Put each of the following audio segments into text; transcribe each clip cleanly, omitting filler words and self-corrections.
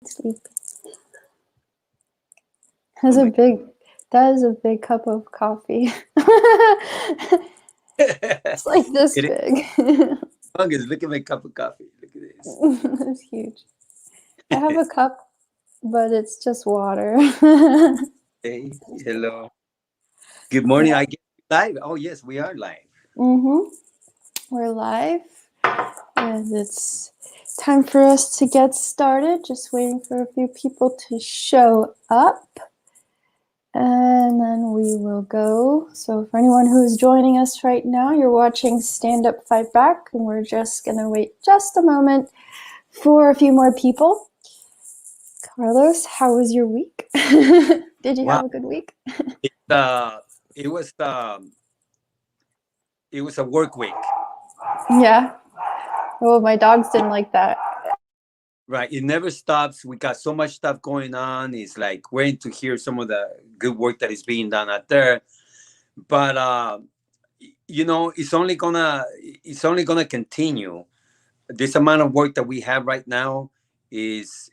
Sleep. Oh my That is a big cup of coffee. it It's like this is big. humongous. Look at my cup of coffee. Look at this. It's huge. I have a cup, but it's just water. Hey, hello. Good morning. I get live. Oh yes, we are live. Mm-hmm. We're live, and it's time for us to get started. Just waiting for a few people to show up, and then we will go. So, for anyone who is joining us right now, you're watching Stand Up Fight Back, and we're just gonna wait just a moment for a few more people. Carlos, how was your week? Did you Wow. have a good week? It it was it was a work week. Yeah. Oh, my dogs didn't like that. Right. It never stops. We got so much stuff going on. It's like waiting to hear some of the good work that is being done out there. But it's only gonna continue. This amount of work that we have right now is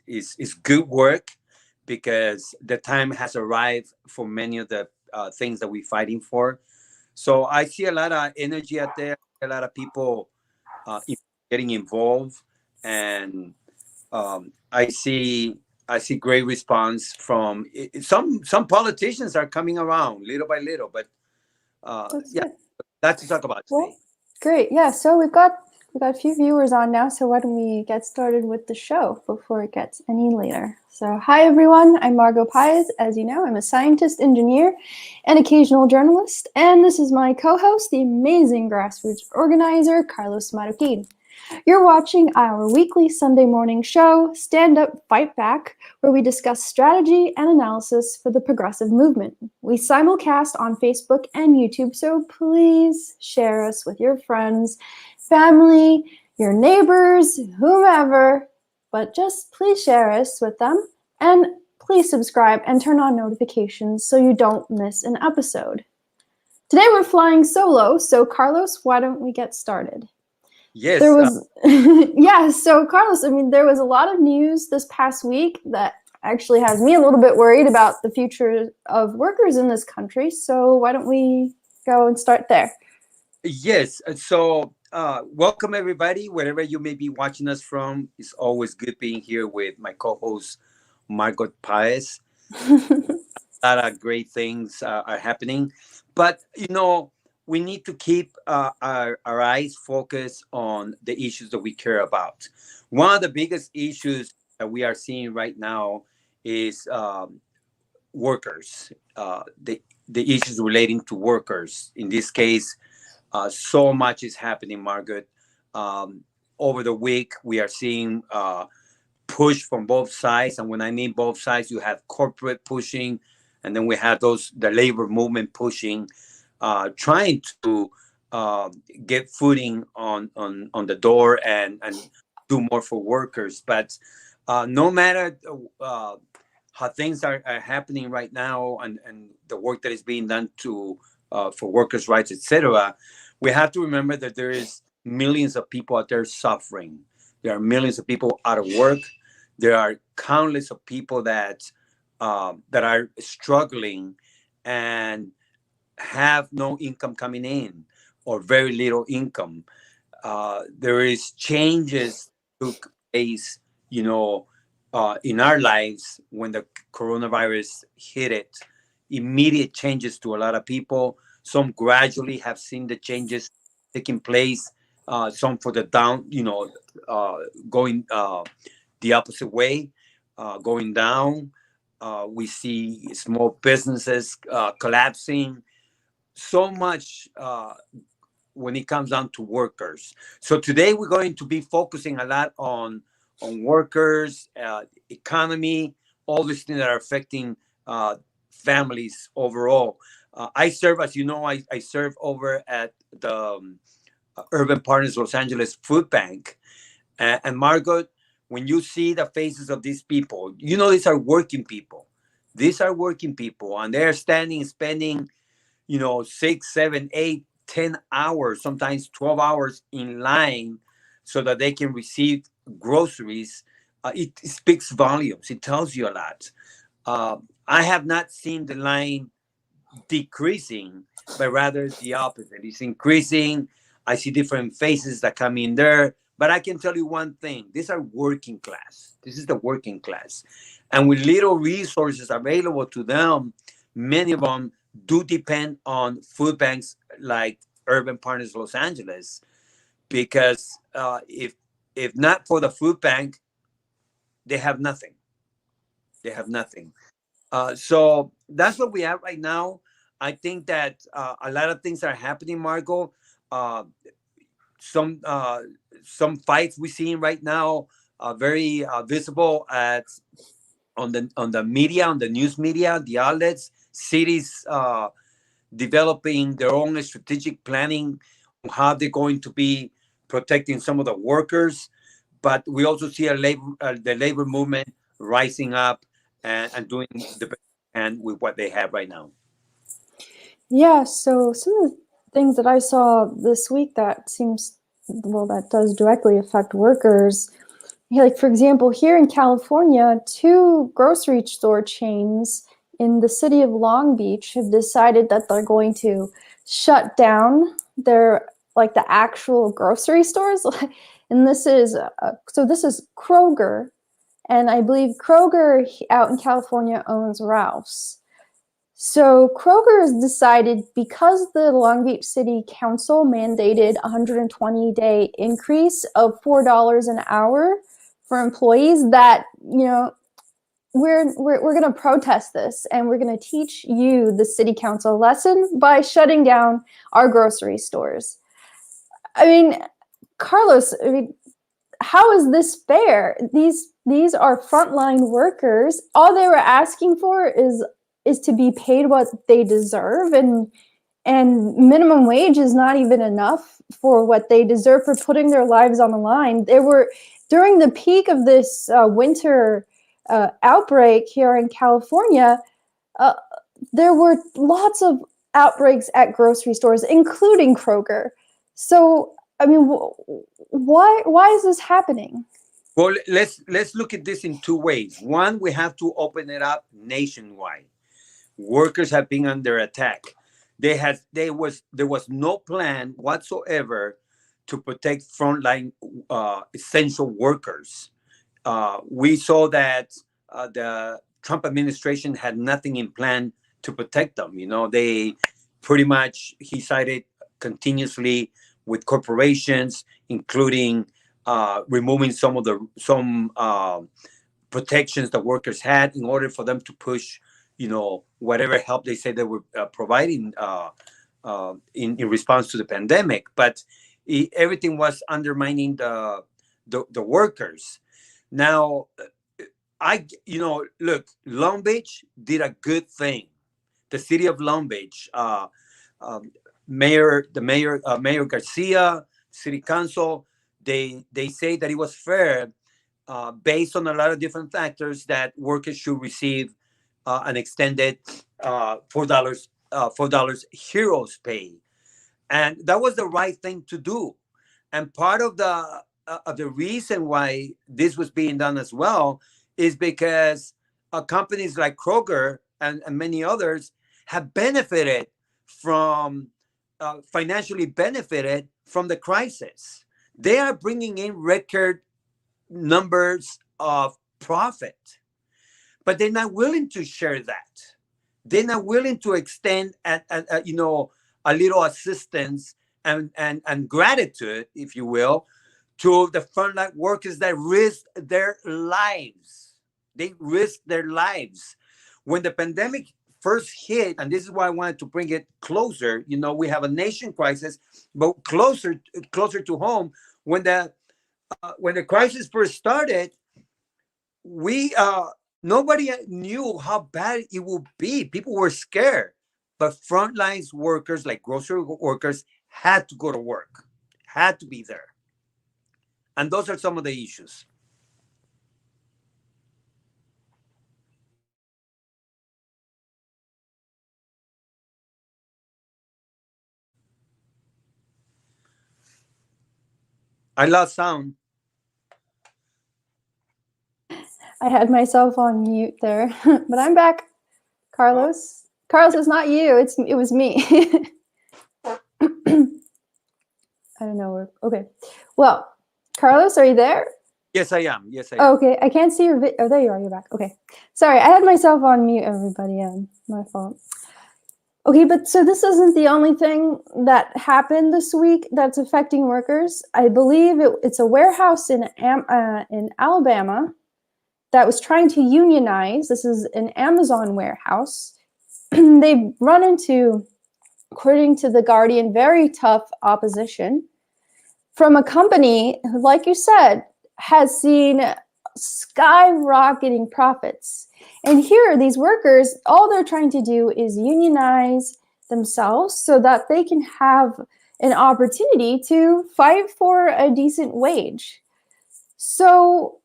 good work because the time has arrived for many of the things that we're fighting for. So I see a lot of energy out there, a lot of people getting involved, and I see great response from some politicians are coming around little by little, but That's yeah, good. that's to talk about Well, today. great. Yeah, so we've got a few viewers on now, so why don't we get started with the show before it gets any later. So, hi everyone, I'm Margot Pies. As you know, I'm a scientist, engineer, and occasional journalist, and this is my co-host, the amazing grassroots organizer, Carlos Marroquin. You're watching our weekly Sunday morning show, Stand Up, Fight Back, where we discuss strategy and analysis for the progressive movement. We simulcast on Facebook and YouTube, so please share us with your friends, family, your neighbors, whomever, but just please share us with them and please subscribe and turn on notifications so you don't miss an episode. Today we're flying solo, so Carlos, why don't we get started? There Yes, was yeah, so Carlos, I mean, there was a lot of news this past week that actually has me a little bit worried about the future of workers in this country. So why don't we go and start there? yes. So welcome everybody, wherever you may be watching us from. It's always good being here with my co-host Margot Paez. A lot of great things are happening, but we need to keep our eyes focused on the issues that we care about. One of the biggest issues that we are seeing right now is workers, the issues relating to workers. In this case, so much is happening, Margaret. um, Over the week we are seeing push from both sides. And when I mean both sides, you have corporate pushing, and then we have the labor movement pushing, trying to uh, get footing on the door and do more for workers. But no matter how things are happening right now, and the work that is being done to for workers' rights, etc., we have to remember that there is millions of people out there suffering. There are millions of people out of work. There are countless of people that are struggling and have no income coming in, or very little income. There is changes took place, you know, in our lives when the coronavirus hit it. Immediate changes to a lot of people. Some gradually have seen the changes taking place. Some for the down, going the opposite way, going down. We see small businesses collapsing. So much when it comes down to workers. So today we're going to be focusing a lot on workers, economy, all these things that are affecting families overall. I serve, as you know, I serve over at the Urban Partners Los Angeles Food Bank. And Margot, when you see the faces of these people, these are working people. These are working people, and they're spending 6, 7, 8, 10 hours, sometimes 12 hours in line so that they can receive groceries. it speaks volumes. It tells you a lot. Uh, I have not seen the line decreasing, but rather the opposite. It's increasing. I see different faces that come in there. But I can tell you one thing: these are working class. This is the working class, and with little resources available to them, many of them do depend on food banks like Urban Partners Los Angeles, because if not for the food bank, they have nothing. They have nothing. So that's what we have right now. I think that a lot of things are happening, Marco. Uh, some uh, some fights we're seeing right now are very visible at on the media, on the news media, the outlets, cities developing their own strategic planning on how they're going to be protecting some of the workers. But we also see the labor movement rising up and doing the best they can with what they have right now. Yeah, so some of the things that I saw this week that seems, well, that does directly affect workers. Yeah, like, for example, here in California, two grocery store chains in the city of Long Beach have decided that they're going to shut down their, like, the actual grocery stores. And this is Kroger, and I believe Kroger out in California owns Ralph's. So Kroger has decided, because the Long Beach City Council mandated a 120-day increase of $4 an hour for employees, that, you know, we're going to protest this, and we're going to teach you, the city council, a lesson by shutting down our grocery stores. I mean, Carlos, I mean, how is this fair? These are frontline workers. All they were asking for is to be paid what they deserve, and minimum wage is not even enough for what they deserve for putting their lives on the line. There were, during the peak of this winter outbreak here in California, uh, there were lots of outbreaks at grocery stores, including Kroger. So, I mean, why is this happening? Well, let's look at this in two ways. One, we have to open it up nationwide. Workers have been under attack. There was no plan whatsoever to protect frontline essential workers. We saw that the Trump administration had nothing in plan to protect them. You know, they pretty much, he sided continuously with corporations, including removing some protections that workers had in order for them to push, you know, whatever help they said they were providing in response to the pandemic. But everything was undermining the workers. Now, look, Long Beach did a good thing. The city of Long Beach, um, Mayor Garcia, City Council, they say that it was fair, based on a lot of different factors, that workers should receive an extended $4 heroes pay, and that was the right thing to do. And part of the reason why this was being done as well is because companies like Kroger and many others have benefited from financially benefited from the crisis. They are bringing in record numbers of profit, but they're not willing to share that. They're not willing to extend a little assistance and gratitude, if you will, to the frontline workers that risk their lives. They risk their lives. When the pandemic first hit, and this is why I wanted to bring it closer, you know, we have a nation crisis, but closer to home. When the crisis first started, we nobody knew how bad it would be. People were scared, but frontline workers like grocery workers had to go to work, had to be there, and those are some of the issues. I lost sound. I had myself on mute there, but I'm back. Oh, Carlos. Carlos, it's not you. It was me. I don't know where. Okay. Well, Carlos, are you there? yes, I am. Yes, I am. Oh, okay. I can't see your Oh, there you are. You're back. Okay. Sorry, I had myself on mute, everybody. My fault. Okay, but so this isn't the only thing that happened this week that's affecting workers. I believe it's a warehouse in Alabama that was trying to unionize. This is an Amazon warehouse. They run into, according to The Guardian, very tough opposition from a company who, like you said, has seen skyrocketing profits. And here, these workers, all they're trying to do is unionize themselves so that they can have an opportunity to fight for a decent wage. So,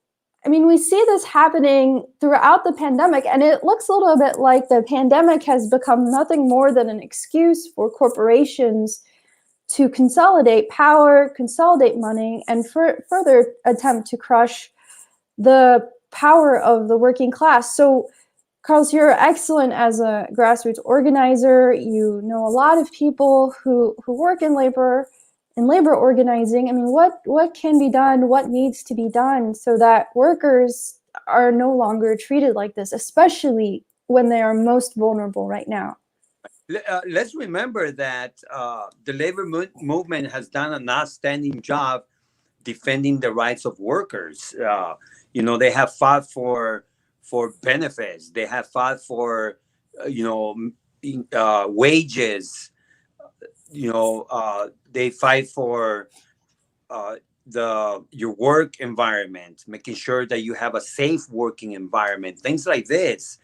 I mean, we see this happening throughout the pandemic, and it looks a little bit like the pandemic has become nothing more than an excuse for corporations to consolidate power, consolidate money, and further attempt to crush the power of the working class. So, Carlos, you're excellent as a grassroots organizer. You know a lot of people who work in labor organizing. I mean, what can be done? What needs to be done so that workers are no longer treated like this, especially when they are most vulnerable right now? Let's remember that the labor movement has done an outstanding job defending the rights of workers. They have fought for benefits. They have fought for wages. They fight for uh, your work environment, making sure that you have a safe working environment, things like this.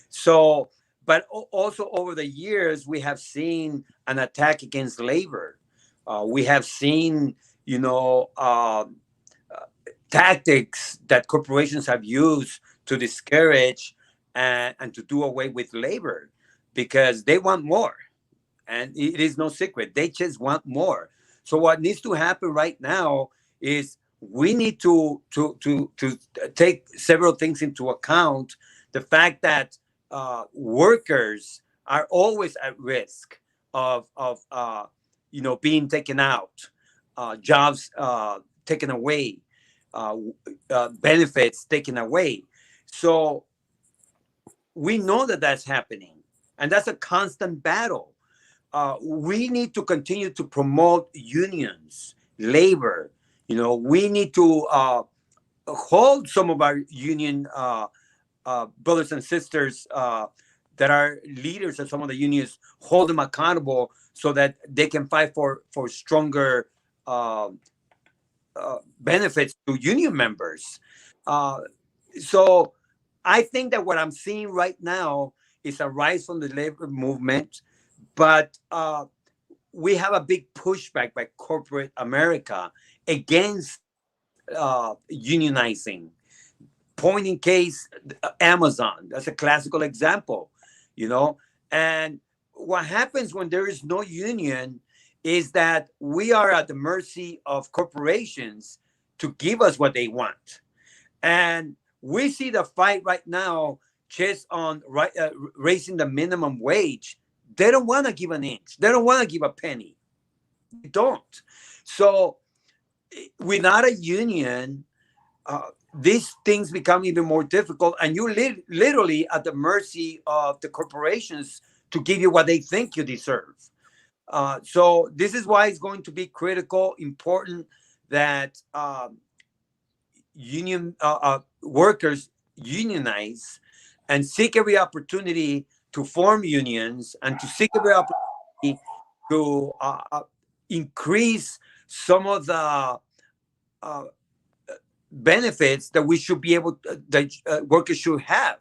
So, but also over the years, we have seen an attack against labor. We have seen, you know, tactics that corporations have used to discourage and to do away with labor because they want more. And it is no secret. They just want more. So what needs to happen right now is we need to take several things into account. The fact that workers are always at risk of being taken out, jobs taken away, uh, benefits taken away. So we know that that's happening, and that's a constant battle. We need to continue to promote unions, labor. We need to hold some of our union brothers and sisters that are leaders of some of the unions, hold them accountable so that they can fight for stronger uh, benefits to union members. Uh, so I think that what I'm seeing right now is a rise from the labor movement, but we have a big pushback by corporate America against unionizing. Point in case, Amazon. That's a classical example, you know. And what happens when there is no union is that we are at the mercy of corporations to give us what they want. And we see the fight right now just on raising the minimum wage. They don't want to give an inch. They don't want to give a penny. They don't. So without a union, these things become even more difficult, and you're literally at the mercy of the corporations to give you what they think you deserve. So this is why it's going to be critical, important that union workers unionize and seek every opportunity to form unions and to seek every opportunity to increase some of the uh, benefits that we should be able that workers should have.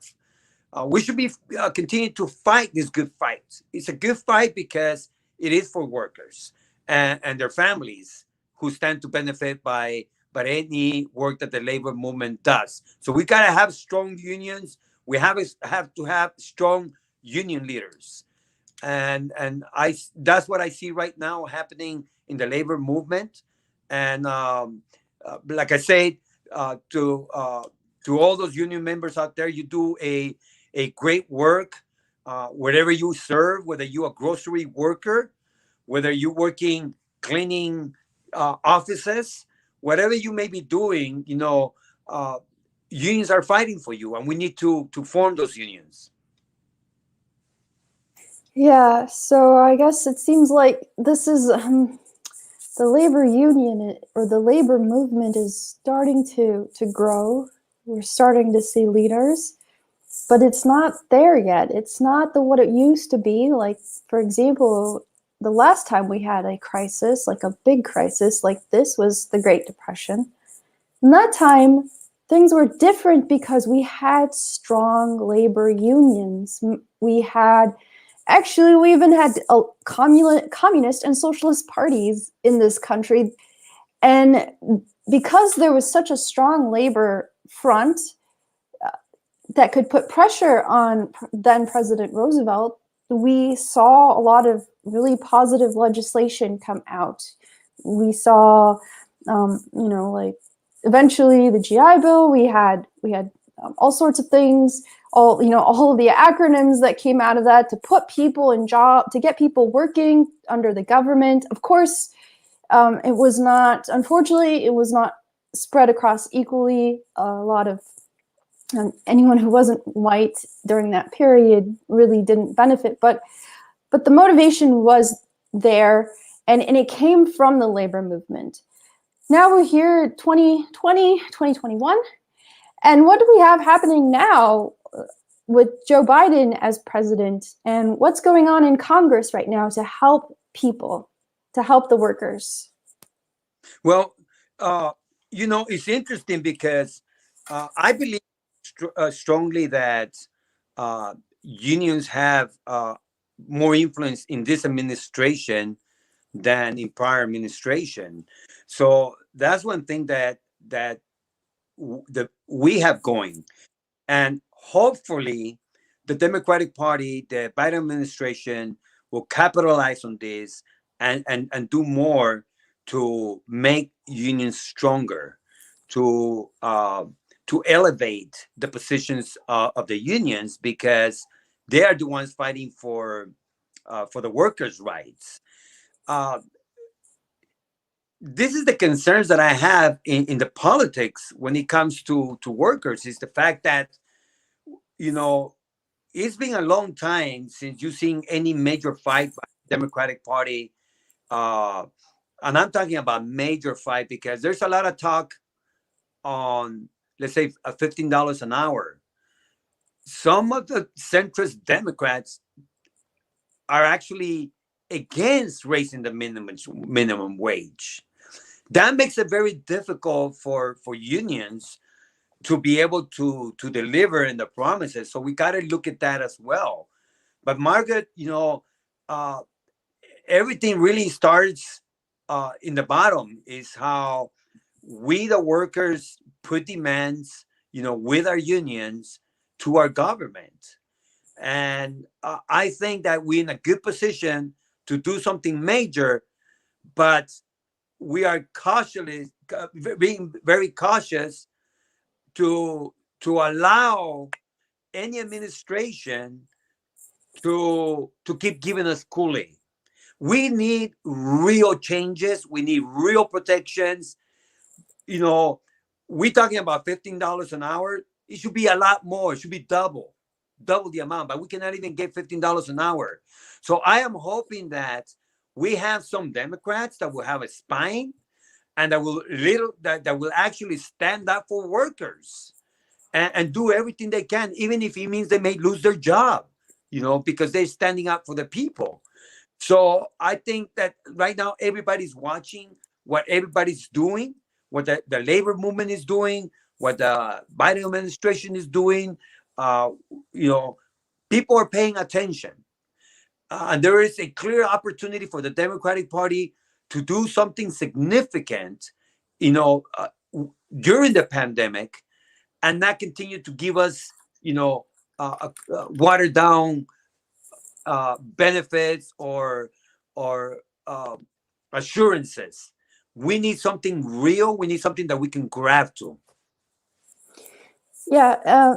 We should be continue to fight this good fight. It's a good fight because it is for workers and their families who stand to benefit by any work that the labor movement does. So we gotta have strong unions. We have to have strong union leaders, and that's what I see right now happening in the labor movement. And like I said, to to all those union members out there. You do a great work wherever you serve, whether you're a grocery worker, whether you're working cleaning offices, whatever you may be doing, uh, unions are fighting for you, and we need to form those unions. Yeah, so I guess it seems like this is the labor union or the labor movement is starting to grow. We're starting to see leaders, but it's not there yet. It's not what it used to be. Like, for example, the last time we had a crisis, like a big crisis like this, was the Great Depression. In that time, things were different because we had strong labor unions. We even had communist and socialist parties in this country. And because there was such a strong labor front that could put pressure on then President Roosevelt, we saw a lot of really positive legislation come out. We saw, like eventually the GI Bill. We had all sorts of things. All of the acronyms that came out of that to put people in job, to get people working under the government. Of course, it was not. Unfortunately, it was not spread across equally. A lot of anyone who wasn't white during that period really didn't benefit, but the motivation was there, and it came from the labor movement. Now we're here 2020, 2021, and what do we have happening now with Joe Biden as president, and what's going on in Congress right now to help people, to help the workers? Well, uh, it's interesting because I believe strongly that unions have more influence in this administration than in prior administration. So that's one thing that we have going, and hopefully, the Democratic Party, the Biden administration, will capitalize on this and do more to make unions stronger, to to elevate the positions of the unions, because they are the ones fighting for the workers' rights. Uh, this is the concerns that I have in the politics when it comes to workers, is the fact that you know it's been a long time since you've seen any major fight by the Democratic Party. Uh, and I'm talking about major fight because there's a lot of talk on, let's say, $15 an hour. Some of the centrist Democrats are actually against raising the minimum wage. That makes it very difficult for unions to be able to deliver in the promises. So we got to look at that as well. But Margaret, uh, everything really starts in the bottom. Is how we, the workers, put demands, with our unions to our government. And I think that we're in a good position to do something major, but we are cautiously being very cautious to allow any administration to keep giving us Kool-Aid. We need real changes. We need real protections. You know, we're talking about $15 an hour. It should be a lot more. It should be double the amount. But we cannot even get $15 an hour. So I am hoping that we have some Democrats that will have a spine and that will actually stand up for workers and do everything they can, even if it means they may lose their job, because they're standing up for the people. So I think that right now everybody's watching what everybody's doing, what the labor movement is doing, what the Biden administration is doing. Uh, you know, People are paying attention. And there is a clear opportunity for the Democratic Party to do something significant, you know, uh, during the pandemic, and not continue to give us, watered down benefits or assurances. We need something real. We need something that we can grab to. Yeah.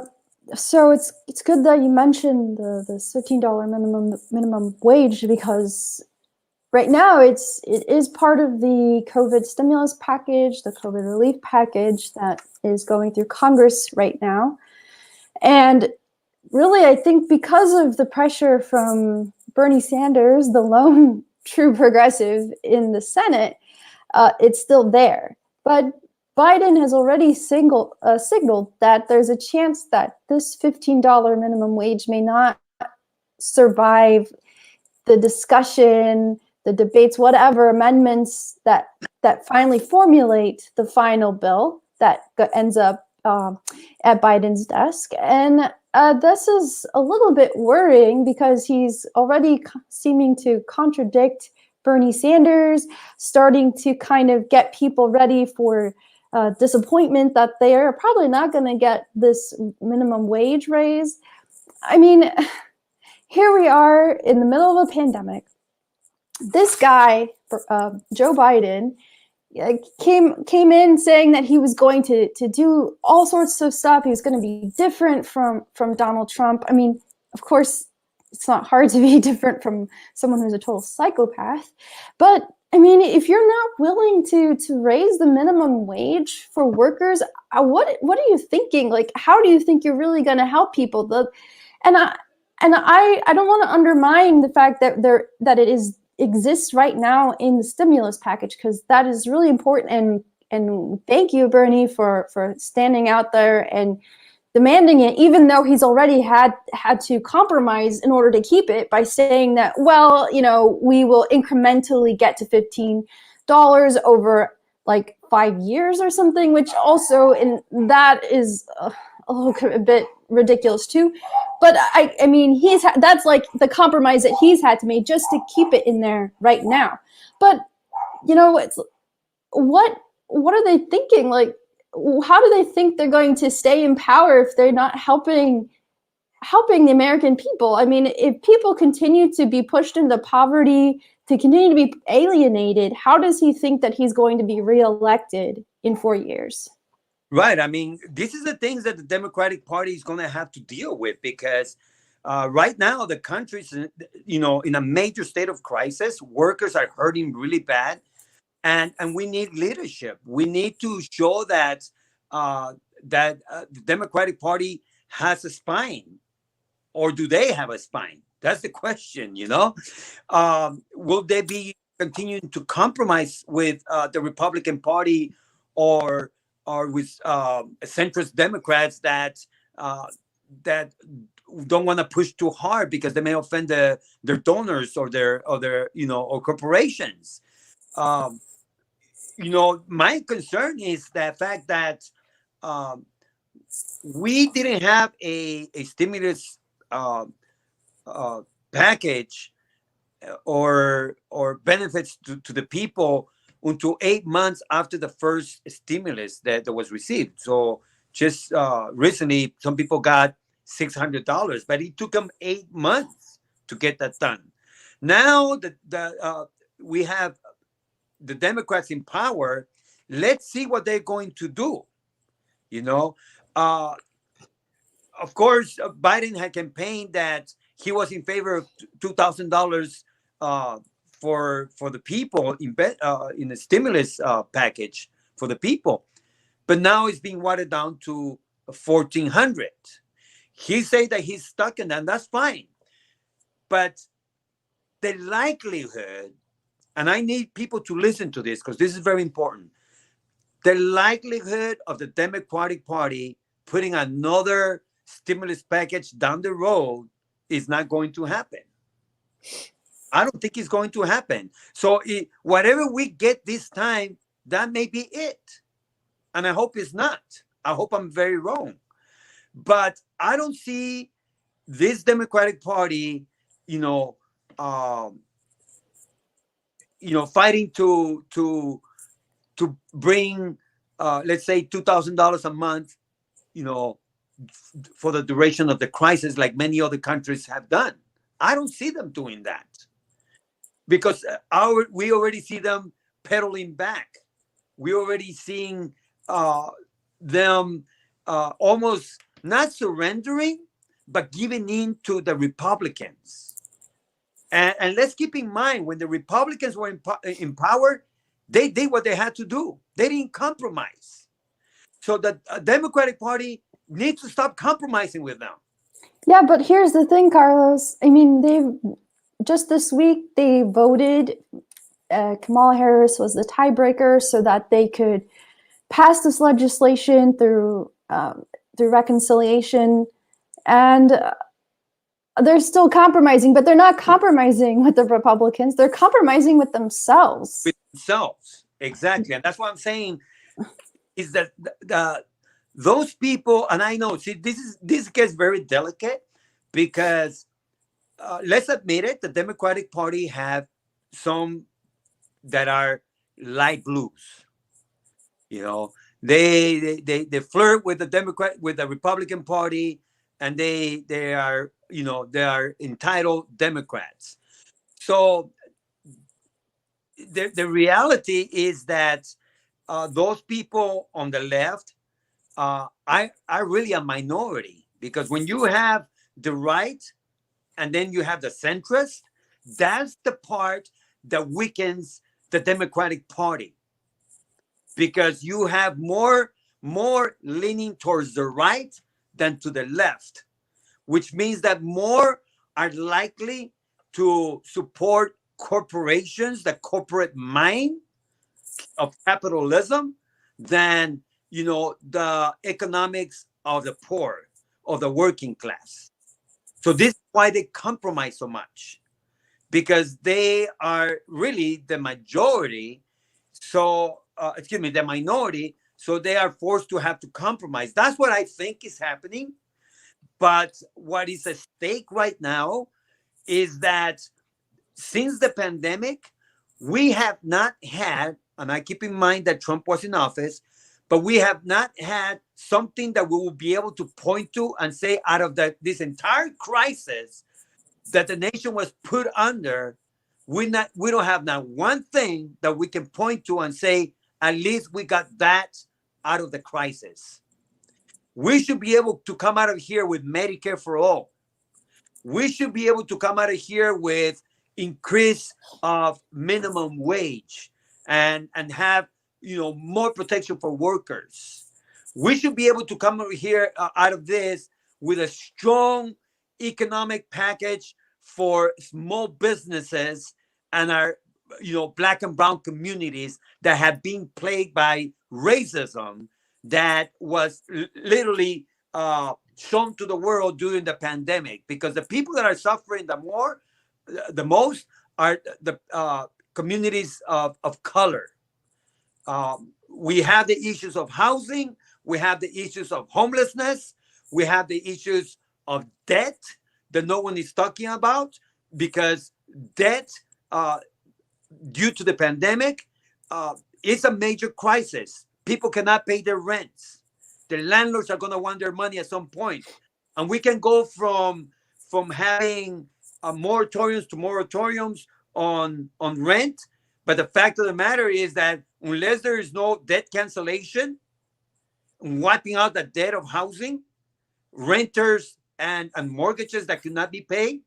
So it's good that you mentioned the $15 minimum wage, because right now it is part of the COVID stimulus package, the COVID relief package that is going through Congress right now. And really, I think because of the pressure from Bernie Sanders, the lone true progressive in the Senate, it's still there. But Biden has already signaled that there's a chance that this $15 minimum wage may not survive the discussion, the debates, whatever amendments that finally formulate the final bill that ends up at Biden's desk. And this is a little bit worrying because he's already seeming to contradict Bernie Sanders, starting to kind of get people ready for disappointment that they are probably not going to get this minimum wage raise. I mean, here we are in the middle of a pandemic. This guy, Joe Biden, came in saying that he was going to do all sorts of stuff. He was going to be different from Donald Trump. I mean, of course, it's not hard to be different from someone who's a total psychopath. But I mean, if you're not willing to raise the minimum wage for workers, what are you thinking? Like, how do you think you're really going to help people? And I don't want to undermine the fact that it exists right now in the stimulus package, because that is really important, and thank you, Bernie, for standing out there and demanding it, even though he's already had to compromise in order to keep it by saying that, well, we will incrementally get to $15 over like 5 years or something, which also, and that is a bit ridiculous too. But I mean, that's like the compromise that he's had to make just to keep it in there right now. But it's what are they thinking? Like, how do they think they're going to stay in power if they're not helping the American people? I mean, if people continue to be pushed into poverty, to continue to be alienated, how does he think that he's going to be reelected in 4 years? Right. I mean, this is the things that the Democratic Party is going to have to deal with, because right now the country's, in a major state of crisis. Workers are hurting really bad, and we need leadership. We need to show that the Democratic Party has a spine, or do they have a spine? That's the question. Will they be continuing to compromise with the Republican Party, or with centrist Democrats that don't want to push too hard because they may offend their donors, or their or corporations. Um, my concern is the fact that um, we didn't have a stimulus uh, uh, package, or benefits to the people until 8 months after the first stimulus that was received. So just recently, some people got $600, but it took them 8 months to get that done. Now that we have the Democrats in power, let's see what they're going to do. You know, uh, of course, Biden had campaigned that he was in favor of $2,000 uh, for the people in the stimulus package for the people, but now it's being watered down to 1,400. He said that he's stuck in that, and that's fine. But the likelihood, and I need people to listen to this because this is very important. The likelihood of the Democratic Party putting another stimulus package down the road is not going to happen. I don't think it's going to happen. So whatever we get this time, that may be it. And I hope it's not. I hope I'm very wrong. But I don't see this Democratic Party, um, fighting to bring, let's say, $2,000 a month, for the duration of the crisis, like many other countries have done. I don't see them doing that, because we already see them pedaling back. We already seeing them almost not surrendering, but giving in to the Republicans. And let's keep in mind, when the Republicans were in power, they did what they had to do. They didn't compromise. So the Democratic Party needs to stop compromising with them. Yeah, but here's the thing, Carlos. I mean, they just this week they voted. Kamala Harris was the tiebreaker, so that they could pass this legislation through reconciliation, and they're still compromising, but they're not compromising with the Republicans. They're compromising with themselves. With themselves, exactly, and that's what I'm saying. Is that those people, and I know, see, this gets very delicate because let's admit it, the Democratic Party have some that are light blues. You know, they flirt with the Republican Party, and they are, you know, they are entitled Democrats. So the reality is that those people on the left are really a minority, because when you have the right and then you have the centrist, that's the part that weakens the Democratic Party, because you have more leaning towards the right than to the left, which means that more are likely to support corporations, the corporate mind of capitalism, than, you know, the economics of the poor, of the working class. So this is why they compromise so much, because they are really the majority. So excuse me, the minority. So they are forced to have to compromise. That's what I think is happening. But what is at stake right now is that since the pandemic, we have not had, and I keep in mind that Trump was in office, but we have not had something that we will be able to point to and say, out of this entire crisis that the nation was put under, we don't have not one thing that we can point to and say, at least we got that out of the crisis. We should be able to come out of here with Medicare for all. We should be able to come out of here with increase of minimum wage, and have, you know, more protection for workers. We should be able to come over here out of this with a strong economic package for small businesses and our, you know, Black and brown communities that have been plagued by racism that was literally shown to the world during the pandemic, because the people that are suffering the most are the communities of color. We have the issues of housing, we have the issues of homelessness, we have the issues of debt that no one is talking about, because debt, due to the pandemic, is a major crisis. People cannot pay their rents. The landlords are going to want their money at some point. And we can go from having moratoriums to moratoriums on rent. But the fact of the matter is that unless there is no debt cancellation, wiping out the debt of housing, renters and mortgages that cannot be paid,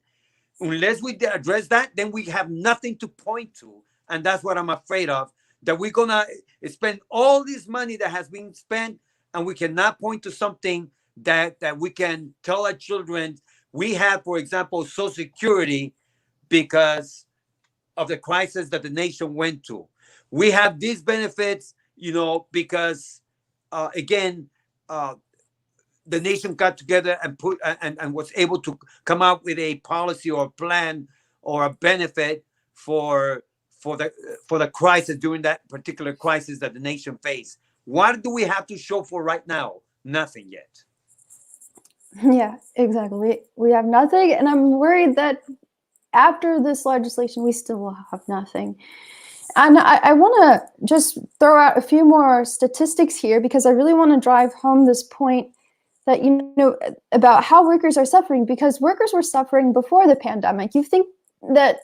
unless we address that, then we have nothing to point to. And that's what I'm afraid of, that we're going to spend all this money that has been spent, and we cannot point to something that we can tell our children. We have, for example, Social Security because of the crisis that the nation went to. We have these benefits, you know, because again, the nation got together and was able to come up with a policy or a plan or a benefit for the crisis, during that particular crisis that the nation faced. What do we have to show for right now? Nothing yet. Yeah, exactly. We have nothing, and I'm worried that after this legislation, we still will have nothing. And I want to just throw out a few more statistics here, because I really want to drive home this point that, you know, about how workers are suffering, because workers were suffering before the pandemic. You think that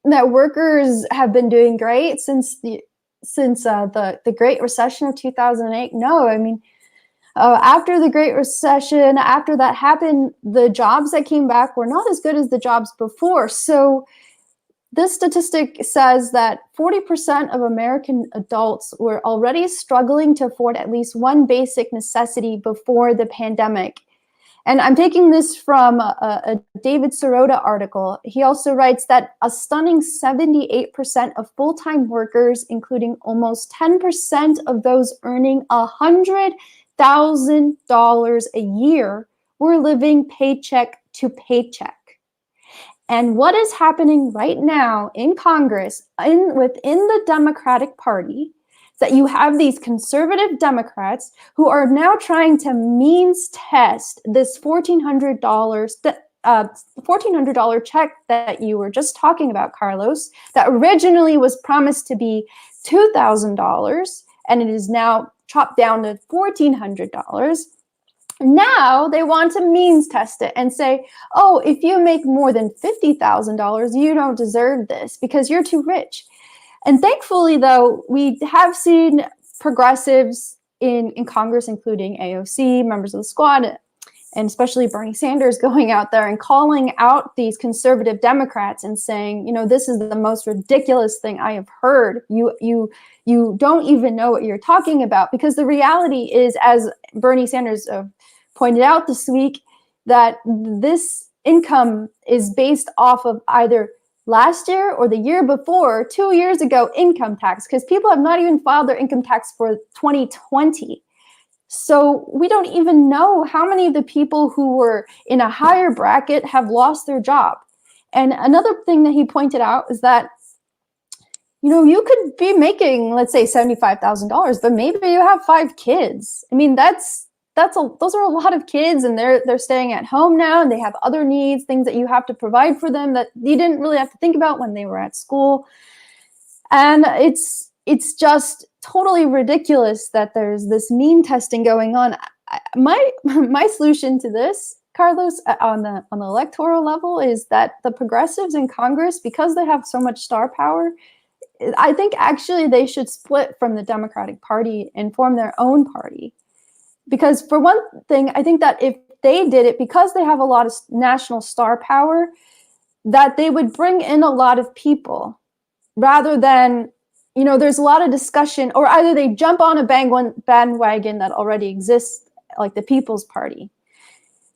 workers have been doing great since the Great Recession of 2008? No, I mean, After the Great Recession, after that happened, the jobs that came back were not as good as the jobs before. So this statistic says that 40% of American adults were already struggling to afford at least one basic necessity before the pandemic. And I'm taking this from a David Sirota article. He also writes that a stunning 78% of full-time workers, including almost 10% of those earning $100,000 a year, were living paycheck to paycheck. And what is happening right now in Congress, within the Democratic Party, is that you have these conservative Democrats who are now trying to means test this $1,400 check that you were just talking about, Carlos, that originally was promised to be $2,000, and it is now chopped down to $1,400. Now they want to means test it and say, oh, if you make more than $50,000, you don't deserve this because you're too rich. And thankfully, though, we have seen progressives in Congress, including AOC, members of the squad, and especially Bernie Sanders, going out there and calling out these conservative Democrats and saying, this is the most ridiculous thing I have heard. You don't even know what you're talking about, because the reality is, as Bernie Sanders pointed out this week, that this income is based off of either last year or the year before, 2 years ago, income tax, because people have not even filed their income tax for 2020. So we don't even know how many of the people who were in a higher bracket have lost their job. And another thing that he pointed out is that, you could be making, let's say, $75,000, but maybe you have 5 kids. I mean, those are a lot of kids, and they're staying at home now, and they have other needs, things that you have to provide for them that you didn't really have to think about when they were at school. And it's just totally ridiculous that there's this mean testing going on. My solution to this, Carlos, on the electoral level, is that the progressives in Congress, because they have so much star power, I think actually they should split from the Democratic Party and form their own party. Because for one thing, I think that if they did it, because they have a lot of national star power, that they would bring in a lot of people, rather than, there's a lot of discussion, or either they jump on a bandwagon that already exists, like the People's Party.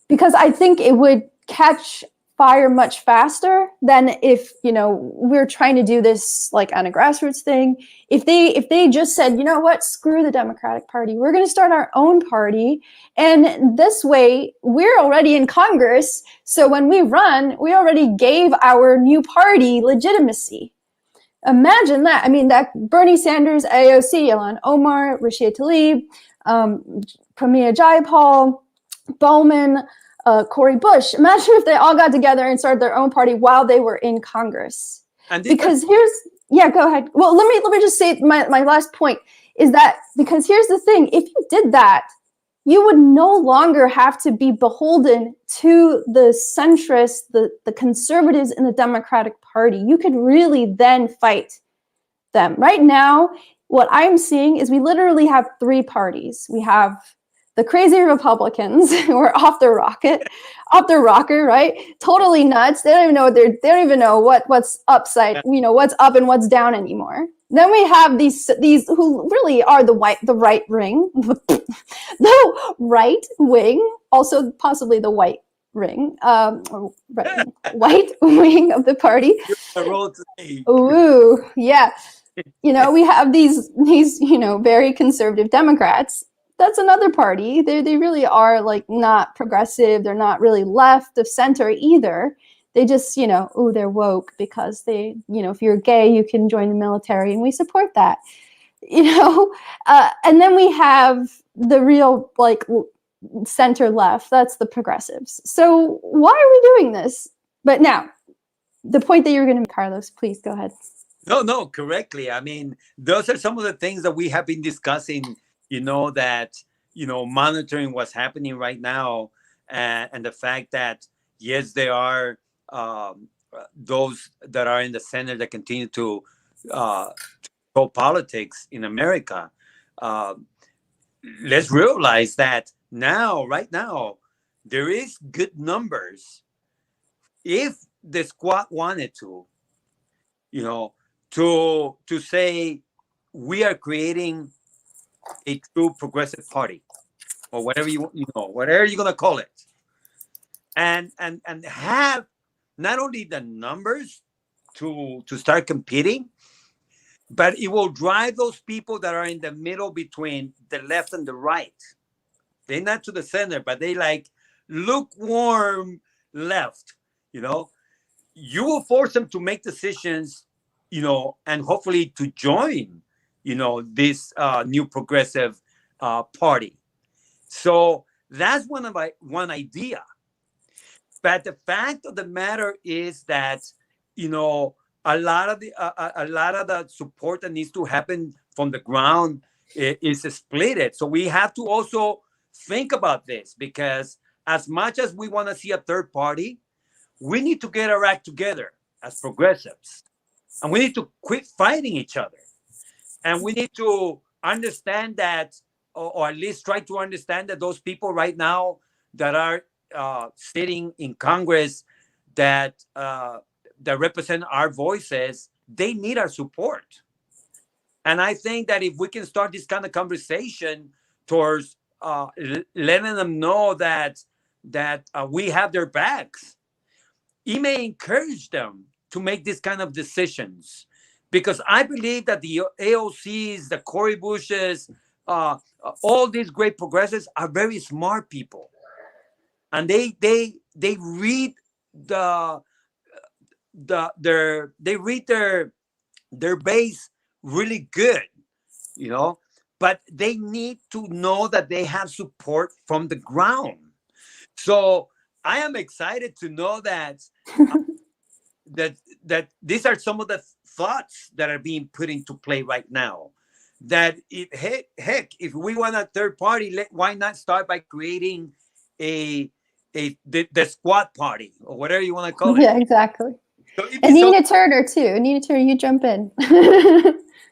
Because I think it would catch fire much faster than if, we're trying to do this like on a grassroots thing. If they just said, what, screw the Democratic Party, we're going to start our own party, and this way we're already in Congress, so when we run, we already gave our new party legitimacy. Imagine that. I mean, that Bernie Sanders, AOC, Ilhan Omar, Rashida Tlaib, Pramila Jayapal, Bowman, Cori Bush. Imagine if they all got together and started their own party while they were in Congress. Because go ahead. Well, let me just say my last point is that, because here's the thing: if you did that, you would no longer have to be beholden to the centrists, the conservatives in the Democratic Party. You could really then fight them. Right now, what I'm seeing is we literally have 3 parties. We have the crazy Republicans who are off their rocker, right? Totally nuts. They don't even know what's upside, what's up and what's down anymore. Then we have these who really are the right wing, the right wing, also possibly the white ring, white wing of the party. Ooh, yeah. We have these very conservative Democrats. That's another party. They really are like not progressive. They're not really left of center either. They just, they're woke because they, if you're gay, you can join the military, and we support that, and then we have the real like center left. That's the progressives. So why are we doing this? But now, the point that you're going to make, Carlos, please go ahead. No, correctly. I mean, those are some of the things that we have been discussing, monitoring what's happening right now, and the fact that, yes, there are those that are in the Senate that continue to politics in America. let's realize that now, right now, there is good numbers. If the squad wanted to, you know, to say we are creating a true progressive party or whatever whatever you're gonna call it, and have not only the numbers to start competing, but it will drive those people that are in the middle between the left and the right. They're not to the center, but they like lukewarm left. You know, you will force them to make decisions, and hopefully to join, this new progressive party. So that's one idea. But the fact of the matter is that, a lot of the support that needs to happen from the ground is split. So we have to also think about this, because as much as we want to see a third party, we need to get our act together as progressives, and we need to quit fighting each other, and we need to understand that, or at least try to understand that those people right now that are sitting in Congress, that represent our voices, they need our support. And I think that if we can start this kind of conversation towards letting them know that we have their backs, it may encourage them to make this kind of decisions. Because I believe that the AOCs, the Cory Bushes, all these great progressives are very smart people, and they read they read their base really good, you know. But they need to know that they have support from the ground. So I am excited to know uh, that that these are some of the thoughts that are being put into play right now. That heck, if we want a third party, why not start by creating a the squad party or whatever you want to call it. Yeah, exactly. So it'd be And so. Nina Turner too. Nina Turner, you jump in.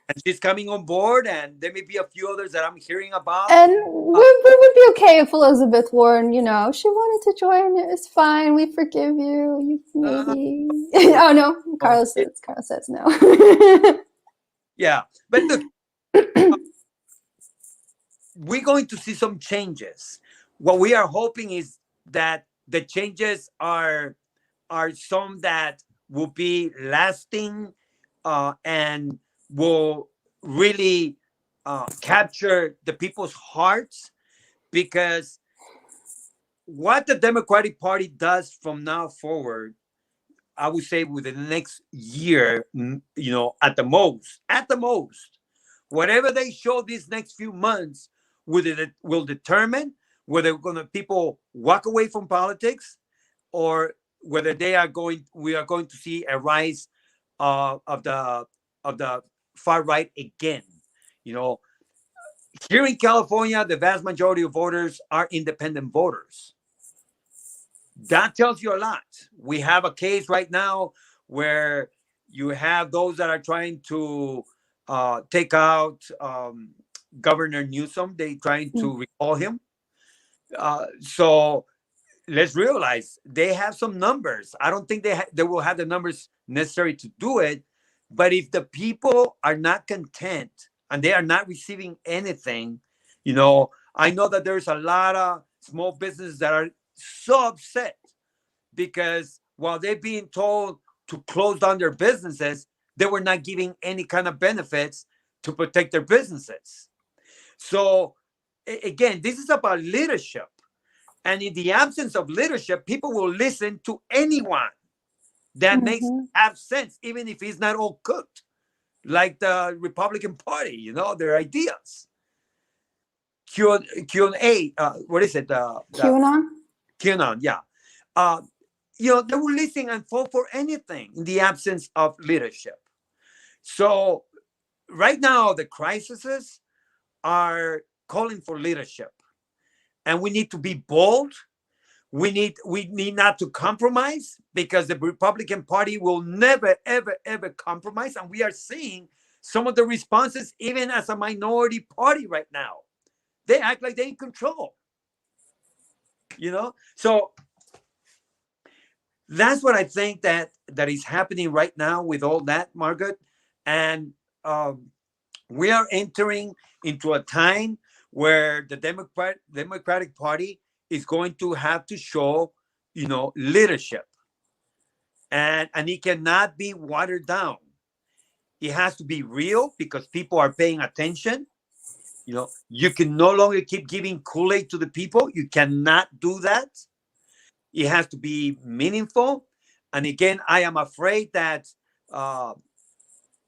And she's coming on board, and there may be a few others that I'm hearing about. And we would be okay if Elizabeth Warren, she wanted to join. It's fine. We forgive you. You Uh, maybe. oh, Oh no, oh, Carlos says no. yeah, but look, we're going to see some changes. What we are hoping is that the changes are some that will be lasting, and will really capture the people's hearts. Because what the Democratic Party does from now forward, I would say within the next year, at the most, whatever they show these next few months, will determine whether people walk away from politics, or whether we are going to see a rise of the far right again. You know, here in California, the vast majority of voters are independent voters. That tells you a lot. We have a case right now where you have those that are trying to take out Governor Newsom. They trying to recall him. So let's realize they have some numbers. I don't think they will have the numbers necessary to do it. But if the people are not content and they are not receiving anything, I know that there's a lot of small businesses that are so upset, because while they're being told to close down their businesses, they were not giving any kind of benefits to protect their businesses. So again, this is about leadership. And in the absence of leadership, people will listen to anyone that makes Mhm. have sense, even if it's not all cooked, like the Republican Party, their ideas. Q&A, what is it? The QAnon. QAnon, yeah. Uh, they will listen and fall for anything in the absence of leadership. So right now, the crises are calling for leadership, and we need to be bold. We need not to compromise, because the Republican Party will never, ever, ever compromise. And we are seeing some of the responses, even as a minority party right now. they act like they're in control. So that's what I think that is happening right now with all that, Margaret. And we are entering into a time where the Democratic Party is going to have to show, leadership, and it cannot be watered down. It has to be real because people are paying attention. You can no longer keep giving Kool-Aid to the people. You cannot do that. It has to be meaningful. And again, I am afraid uh,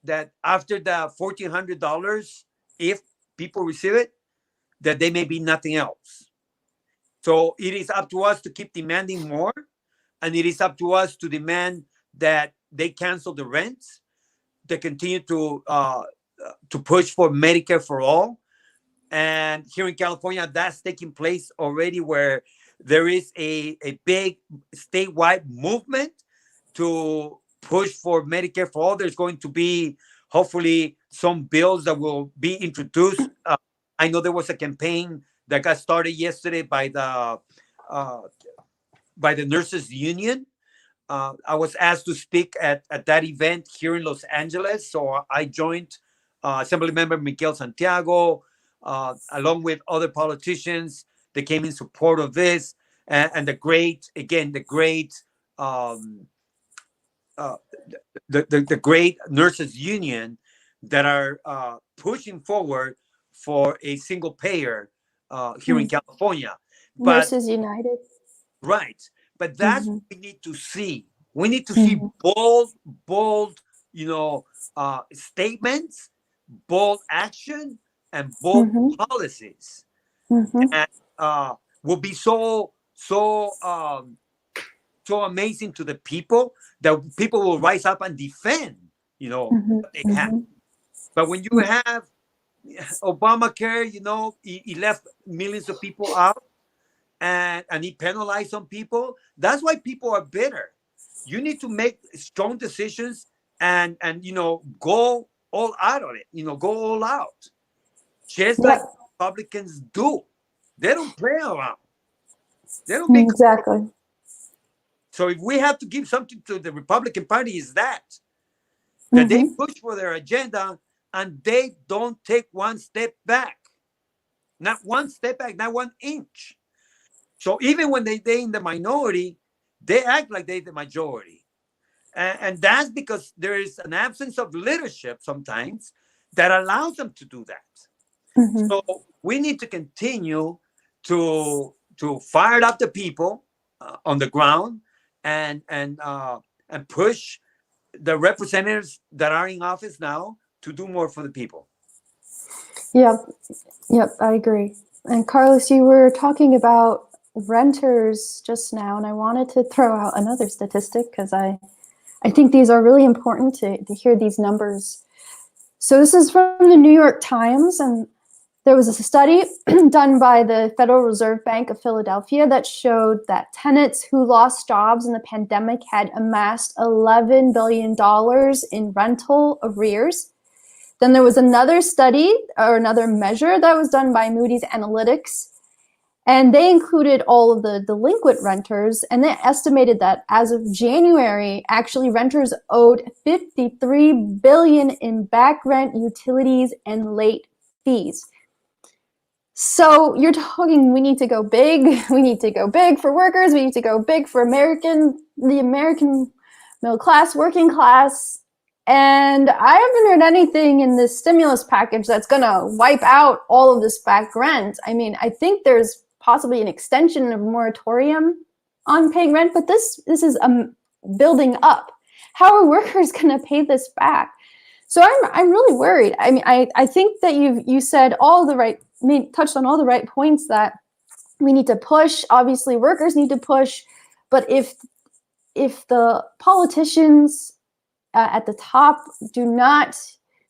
that after the $1,400, if people receive it, that there may be nothing else. So it is up to us to keep demanding more, and it is up to us to demand that they cancel the rents, they continue to push for Medicare for all. And here in California, that's taking place already, where there is a big statewide movement to push for Medicare for all. There's going to be hopefully some bills that will be introduced. I know there was a campaign that got started yesterday uh, by the nurses union. I was asked to speak at that event here in Los Angeles, so I joined Assembly Member Miguel Santiago, along with other politicians that came in support of this, and the great um, uh, the great nurses union that are pushing forward for a single payer here in California. But Nurses United. right, but that's what Mm-hmm. we need to see. We need to see Mm-hmm. bold, statements, bold action, and bold Mm-hmm. policies, Mm-hmm. and will be so amazing to the people that people will rise up and defend, Mm-hmm. what they have. Mm-hmm. But when you have Obamacare, he left millions of people out, and he penalized some people. That's why people are bitter. You need to make strong decisions and go all out on it. Go all out, just Yep. like Republicans do. They don't play around. They don't make. Exactly. So if we have to give something to the Republican Party, is that they Mm-hmm. push for their agenda and they don't take one step back, not one step back, not 1 inch. So even when they in the minority, they act like they're the majority. And that's because there is an absence of leadership sometimes that allows them to do that. Mm-hmm. So we need to continue to fire up the people on the ground and push the representatives that are in office now to do more for the people. Yep. Yep. I agree. And Carlos, you were talking about renters just now, and I wanted to throw out another statistic because I think these are really important to hear these numbers. So this is from the New York Times, and there was a study done by the Federal Reserve Bank of Philadelphia that showed that tenants who lost jobs in the pandemic had amassed $11 billion in rental arrears. Then there was another study or another measure that was done by Moody's Analytics, and they included all of the delinquent renters, and they estimated that as of January, actually renters owed $53 billion in back rent, utilities, and late fees. So you're talking, we need to go big. We need to go big for workers. We need to go big for the American middle class, working class. And I haven't heard anything in this stimulus package that's going to wipe out all of this back rent. I mean, I think there's possibly an extension of moratorium on paying rent, but this is building up. How are workers going to pay this back? So I'm really worried. I mean, I think that you said touched on all the right points, that we need to push. Obviously, workers need to push, but if the politicians at the top do not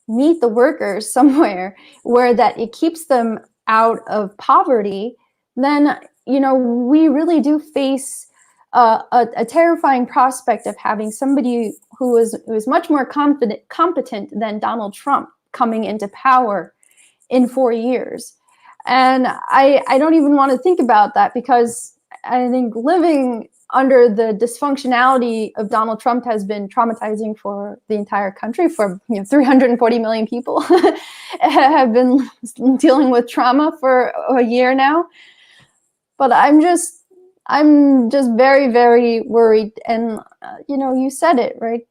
meet the workers somewhere where that it keeps them out of poverty, then we really do face a terrifying prospect of having somebody who is much more competent than Donald Trump coming into power in 4 years. And I don't even want to think about that, because I think living under the dysfunctionality of Donald Trump has been traumatizing for the entire country. For 340 million people have been dealing with trauma for a year now. But I'm just very, very worried. And you said it, right?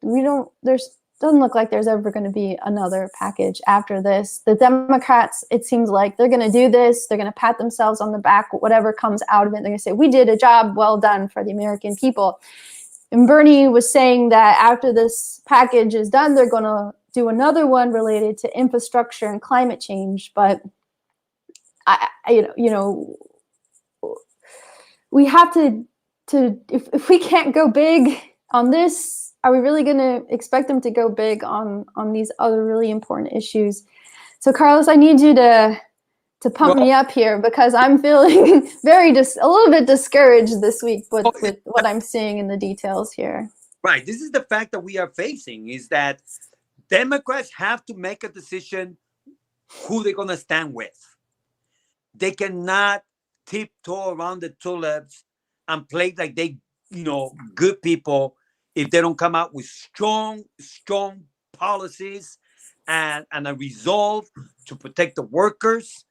Doesn't look like there's ever going to be another package after this. The Democrats, it seems like they're going to do this. They're going to pat themselves on the back, whatever comes out of it. They're going to say, we did a job well done for the American people. And Bernie was saying that after this package is done, they're going to do another one related to infrastructure and climate change. But we have to if we can't go big on this, are we really going to expect them to go big on these other really important issues? So Carlos, I need you to pump me up here, because I'm feeling a little bit discouraged this week with what I'm seeing in the details here. Right. This is the fact that we are facing, is that Democrats have to make a decision who they're going to stand with. They cannot tiptoe around the tulips and play like they, good people, if they don't come out with strong policies and a resolve to protect the workers.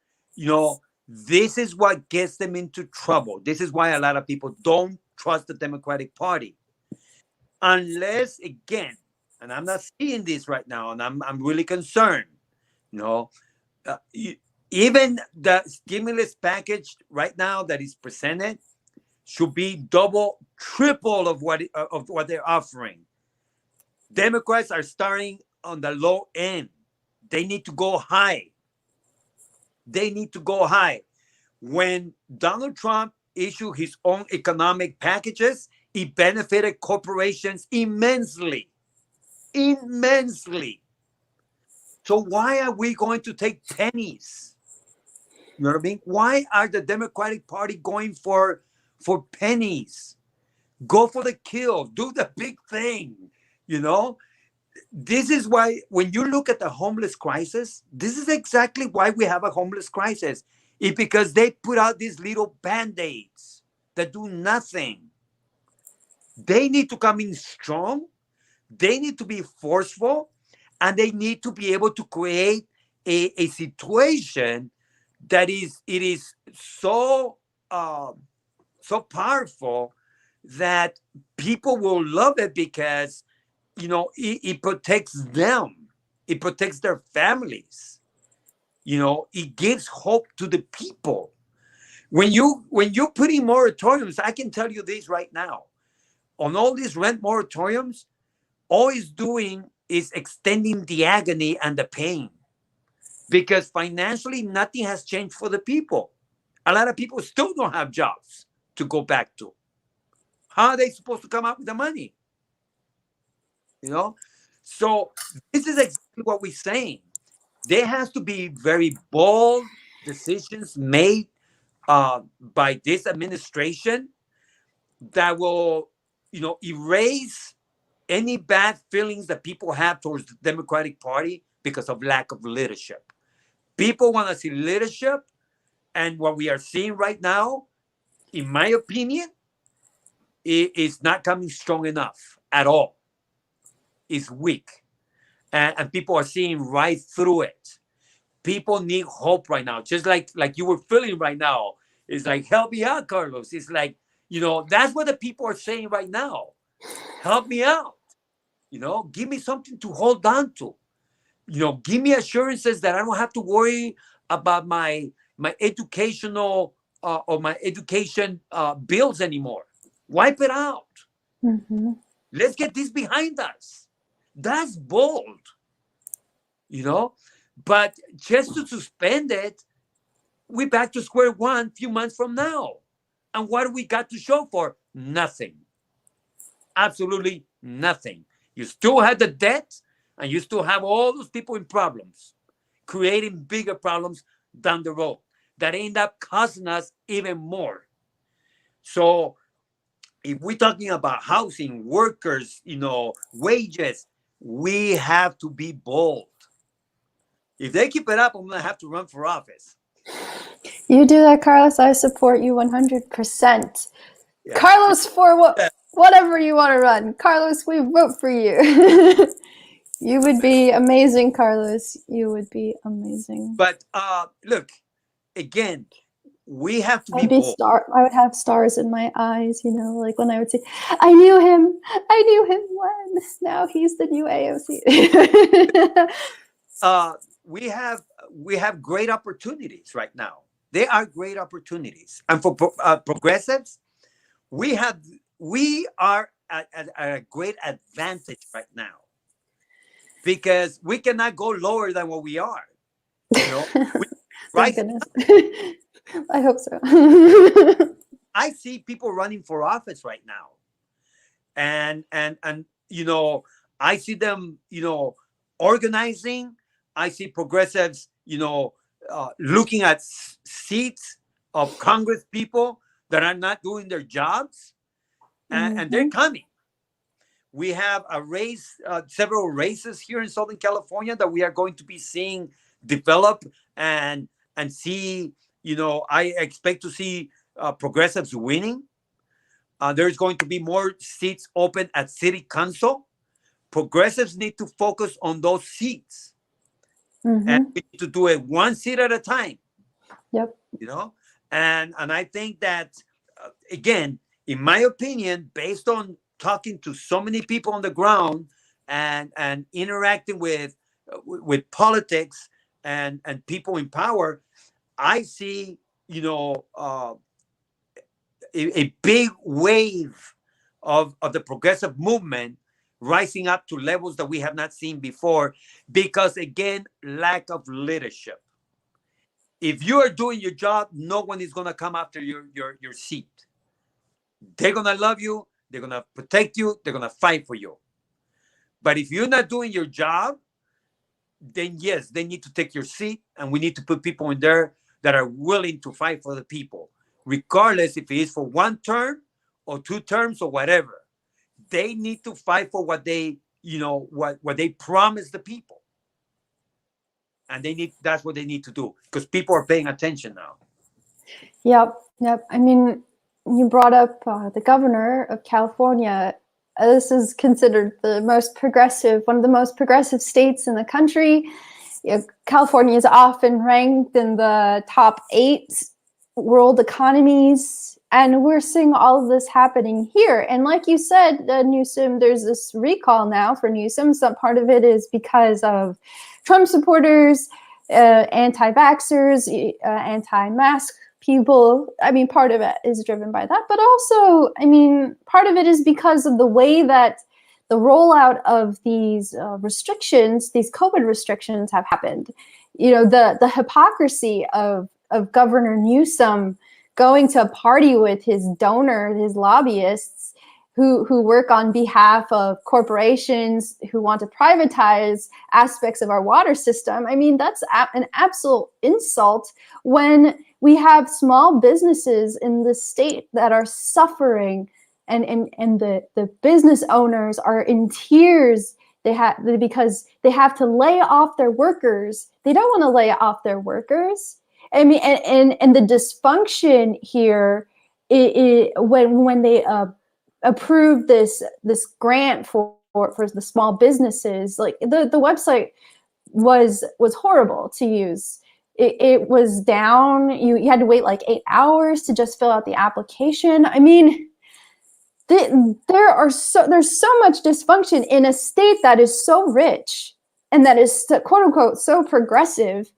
This is what gets them into trouble. This is why a lot of people don't trust the Democratic Party. Unless, again, and I'm not seeing this right now, and I'm really concerned, even the stimulus package right now that is presented should be double, triple of what they're offering. Democrats are starting on the low end. They need to go high. When Donald Trump issued his own economic packages, it benefited corporations immensely. So why are we going to take pennies? You know what I mean? Why are the Democratic Party going for pennies? Go for the kill. Do the big thing. This is why, when you look at the homeless crisis, this is exactly why we have a homeless crisis. It's because they put out these little band-aids that do nothing. They need to come in strong. They need to be forceful, and they need to be able to create a situation that is so powerful that people will love it, because it protects them, it protects their families, it gives hope to the people. When you put in moratoriums, I can tell you this right now, on all these rent moratoriums, all it's doing is extending the agony and the pain, because financially nothing has changed for the people. A lot of people still don't have jobs to go back to. How are they supposed to come up with the money? So this is exactly what we're saying. There has to be very bold decisions made by this administration that will, erase any bad feelings that people have towards the Democratic Party because of lack of leadership. People want to see leadership, and what we are seeing right now, in my opinion, is not coming strong enough at all. It's weak, and people are seeing right through it. People need hope right now, just like you were feeling right now. It's like, help me out, Carlos. It's like, that's what the people are saying right now. Help me out. Give me something to hold on to. Give me assurances that I don't have to worry about my educational or my education bills anymore. Wipe it out. Mm-hmm. Let's get this behind us. That's bold, but just to suspend it, we're back to square one a few months from now. And what do we got to show for? Nothing. Absolutely nothing. You still have the debt, and you still have all those people in problems, creating bigger problems down the road that end up costing us even more. So if we're talking about housing, workers, wages, we have to be bold. If they keep it up, I'm going to have to run for office. You do that, Carlos. I support you 100%. Yeah. Carlos, for whatever you want to run. Carlos, we vote for you. You would be amazing, Carlos. You would be amazing. But look, again, we have to I be would be bold. I would have stars in my eyes, you know, like when I would say, I knew him. I knew him when. Now he's the new AOC. Uh, we have great opportunities right now. They are great opportunities, and for progressives, we have we are at a great advantage right now because we cannot go lower than what we are. You know, we Thank rise. goodness. I hope so. I see people running for office right now, and I see them organizing. I see progressives looking at seats of Congress people that are not doing their jobs, and they're Mm-hmm. coming. We have a race, several races here in Southern California that we are going to be seeing develop and see. I expect to see progressives winning. There's going to be more seats open at city council. Progressives need to focus on those seats, and Mm-hmm. we need to do it one seat at a time. Yep. You know, and I think that again, in my opinion, based on talking to so many people on the ground and interacting with politics and people in power, I see a big wave of the progressive movement rising up to levels that we have not seen before because again, lack of leadership. If you are doing your job, no one is going to come after your seat. They're going to love you, they're going to protect you, they're going to fight for you. But if you're not doing your job, then yes, they need to take your seat, and we need to put people in there that are willing to fight for the people, regardless if it is for one term or two terms or whatever. They need to fight for what what they promise the people, and that's what they need to do because people are paying attention now. Yep. Yep. I mean, you brought up the governor of California. This is considered one of the most progressive states in the country. California is often ranked in the top 8 world economies, and we're seeing all of this happening here. And like you said, Newsom, there's this recall now for Newsom. Some part of it is because of Trump supporters, anti-vaxxers, anti-mask people. I mean, part of it is driven by that, but also, I mean, part of it is because of the way that the rollout of these restrictions, these COVID restrictions, have happened. You know, the hypocrisy of Governor Newsom going to a party with his donor, his lobbyists, who work on behalf of corporations who want to privatize aspects of our water system. I mean, that's an absolute insult when we have small businesses in the state that are suffering, and the business owners are in tears. Because they have to lay off their workers. They don't want to lay off their workers. I mean, and the dysfunction here, when they approved this grant for the small businesses, like the website was horrible to use. It was down. You had to wait like 8 hours to just fill out the application. I mean, there's so much dysfunction in a state that is so rich and that is quote unquote so progressive.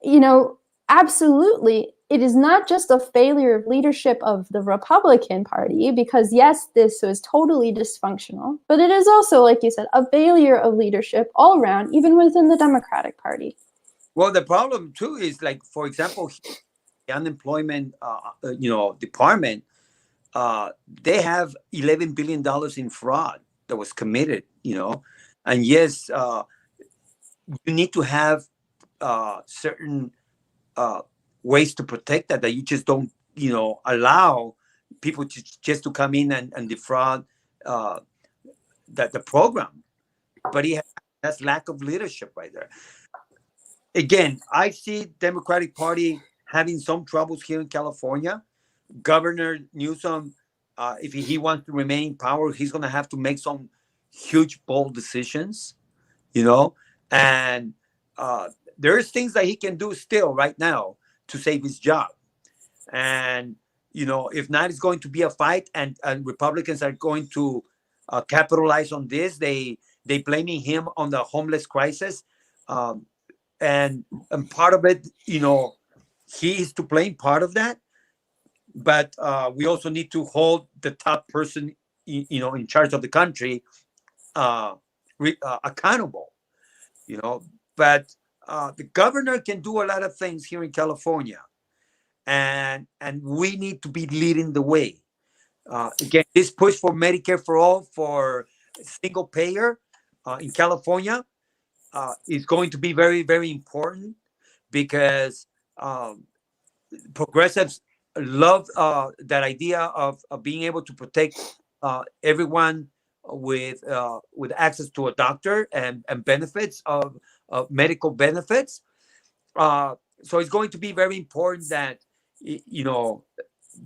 You know, absolutely, it is not just a failure of leadership of the Republican Party, because yes, this was totally dysfunctional, but it is also, like you said, a failure of leadership all around, even within the Democratic Party. Well, the problem too is, like, for example, the unemployment department, they have $11 billion in fraud that was committed, and yes, you need to have certain ways to protect that you just don't allow people just to come in and defraud the program. But that's lack of leadership right there. Again, I see Democratic Party having some troubles here in California. Governor Newsom, if he wants to remain in power, he's going to have to make some huge, bold decisions, you know, and uh, there's things that he can do still right now to save his job. And if not, it's going to be a fight, and Republicans are going to capitalize on this. They blaming him on the homeless crisis, um, and part of it, he is to blame part of that. But we also need to hold the top person, in charge of the country, uh, accountable. But the governor can do a lot of things here in California, and we need to be leading the way. Again, this push for Medicare for all, for single payer in California, is going to be very, very important, because um, progressives love that idea of being able to protect everyone with access to a doctor, and benefits of medical benefits. So it's going to be very important that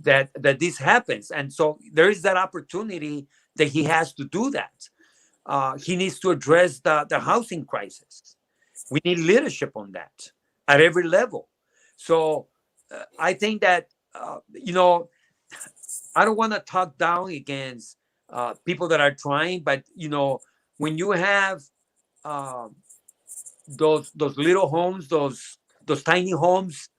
that this happens, and so there is that opportunity that he has to do that. He needs to address the housing crisis. We need leadership on that at every level. So I think that I don't want to talk down against people that are trying, but when you have uh, those little homes, those tiny homes,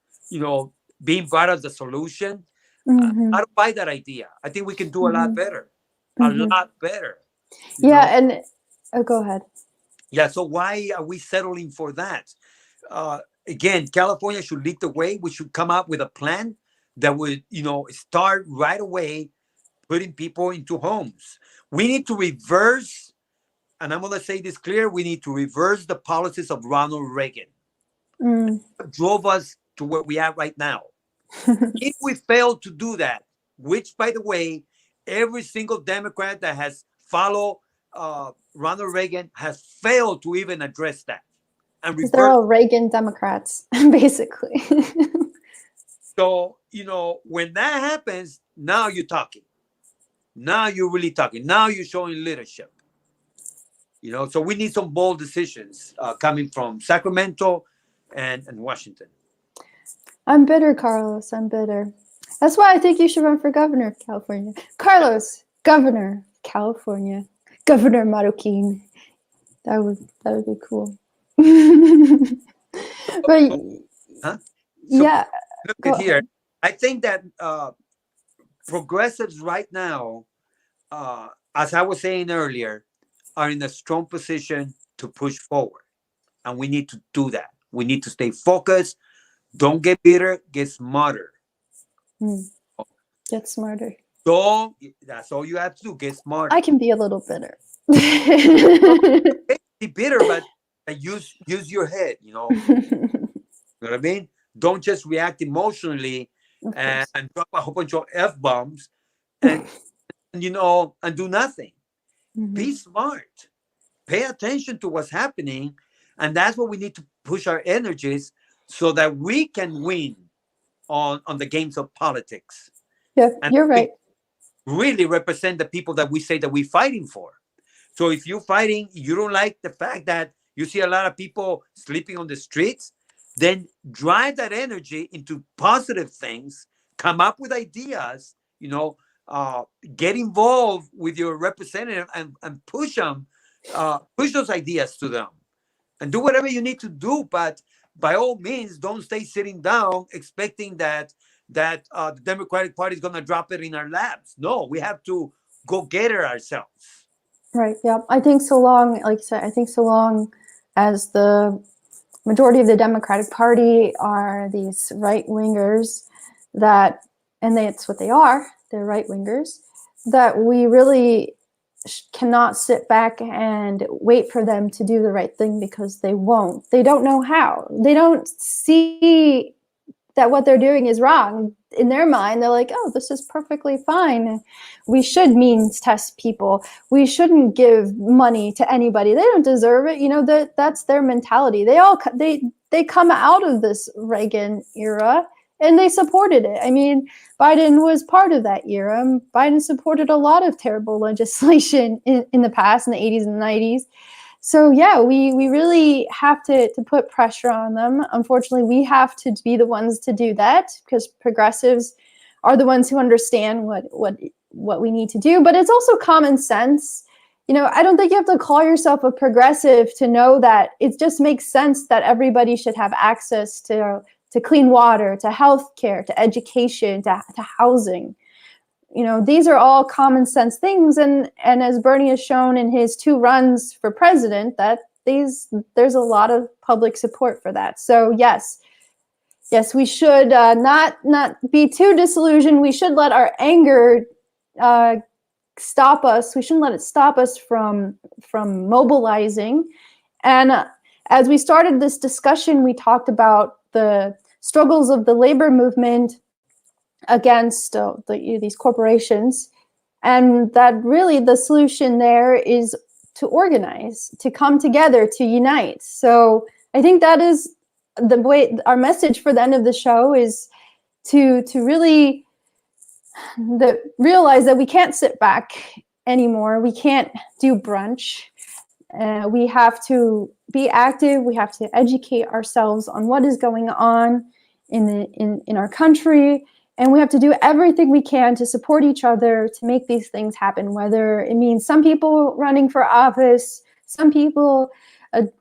being brought as the solution, Mm-hmm. I don't buy that idea. I think we can do a lot Mm-hmm. better, a Mm-hmm. lot better. You Yeah, know, and go ahead. yeah. So why are we settling for that? Again, California should lead the way. We should come up with a plan that would, start right away putting people into homes. We need to reverse, and I'm going to say this clear: we need to reverse the policies of Ronald Reagan. Mm. What drove us to where we are right now. If we fail to do that, which, by the way, every single Democrat that has followed Ronald Reagan has failed to even address that and Because they're reverse. all Reagan Democrats, basically. So, when that happens, now you're talking. Now you're really talking. Now you're showing leadership. So we need some bold decisions coming from Sacramento and Washington. I'm bitter, Carlos. I'm bitter. That's why I think you should run for governor of California. Carlos, governor, California. Governor Marroquin. That would be cool. But Huh? So yeah, look go at here. ahead. I think that progressives right now, as I was saying earlier, are in a strong position to push forward. And we need to do that. We need to stay focused. Don't get bitter, get smarter. Mm, get smarter. Don't, that's all you have to do, get smarter. I can be a little bitter. Be bitter, but use your head, You know what I mean? Don't just react emotionally Of and, course. and drop a whole bunch of F bombs and do nothing. Be Mhm. smart. Pay attention to what's happening. And that's what we need to push our energies so that we can win on the games of politics. Yeah, And you're we right. really represent the people that we say that we're fighting for. So if you're fighting, you don't like the fact that you see a lot of people sleeping on the streets, then drive that energy into positive things, come up with ideas, uh, get involved with your representative and push those ideas to them and do whatever you need to do. But by all means, don't stay sitting down expecting that the Democratic Party is going to drop it in our laps. No, we have to go get it ourselves. Right. Yeah. I think so long, like I said, I think so long as the majority of the Democratic Party are these right wingers that, and that's what they are, they're right wingers, that we really cannot sit back and wait for them to do the right thing because they won't. They don't know how. They don't see that what they're doing is wrong. In their mind, they're like, oh, this is perfectly fine. We should means test people. We shouldn't give money to anybody. They don't deserve it. That's their mentality. They come out of this Reagan era and they supported it. I mean, Biden was part of that era. Biden supported a lot of terrible legislation in the past, in the 80s and the 90s. So yeah, we really have to put pressure on them. Unfortunately, we have to be the ones to do that because progressives are the ones who understand what we need to do. But it's also common sense. You know, I don't think you have to call yourself a progressive to know that it just makes sense that everybody should have access to clean water, to health care, to education, to housing. You know, these are all common sense things, and as Bernie has shown in his 2 runs for president, that there's a lot of public support for that. So yes, we should not be too disillusioned. We should let our anger stop us. We shouldn't let it stop us from mobilizing. And as we started this discussion, we talked about the struggles of the labor movement against these corporations, and that really the solution there is to organize, to come together, to unite. So I think that is the way. Our message for the end of the show is to really realize that we can't sit back anymore. We can't do brunch. We have to be active. We have to educate ourselves on what is going on in our country, and we have to do everything we can to support each other to make these things happen, whether it means some people running for office, some people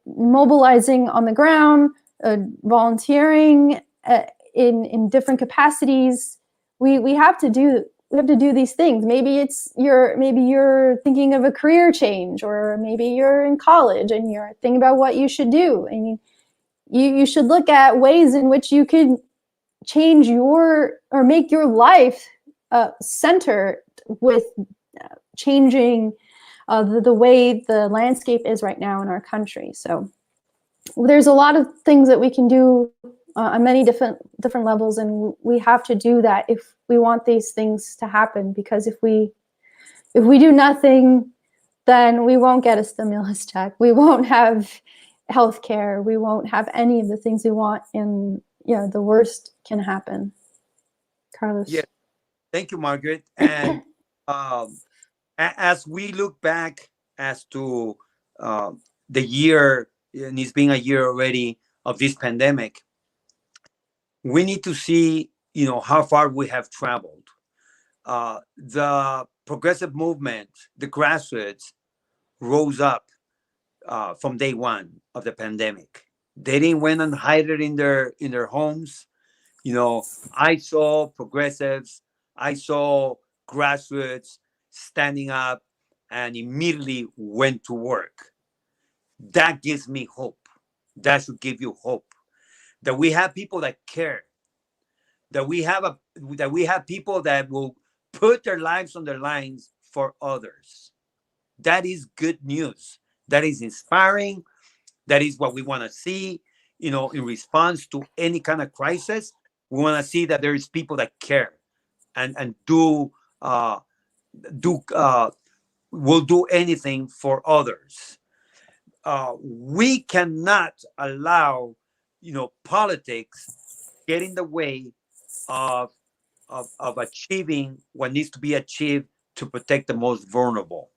mobilizing on the ground, volunteering in different capacities. We have to do these things. Maybe you're thinking of a career change, or maybe you're in college and you're thinking about what you should do, and you should look at ways in which you could change or make your life center with changing the way the landscape is right now in our country. So there's a lot of things that we can do on many different levels, and we have to do that if we want these things to happen. Because if we do nothing, then we won't get a stimulus check. We won't have health care. We won't have any of the things we want, and the worst can happen. Carlos. Yeah, thank you, Margaret. And um, as we look back as to the year, and it's been a year already of this pandemic, we need to see, how far we have traveled. The progressive movement, the grassroots, rose up from day one of the pandemic. They didn't went and hide it in their homes. I saw progressives, I saw grassroots standing up and immediately went to work. That gives me hope. That should give you hope that we have people that care, that we have people that will put their lives on their lines for others. That is good news. That is inspiring. That is what we want to see, in response to any kind of crisis. We want to see that there is people that care and uh, do will do anything for others. We cannot allow, politics get in the way of, of achieving what needs to be achieved to protect the most vulnerable.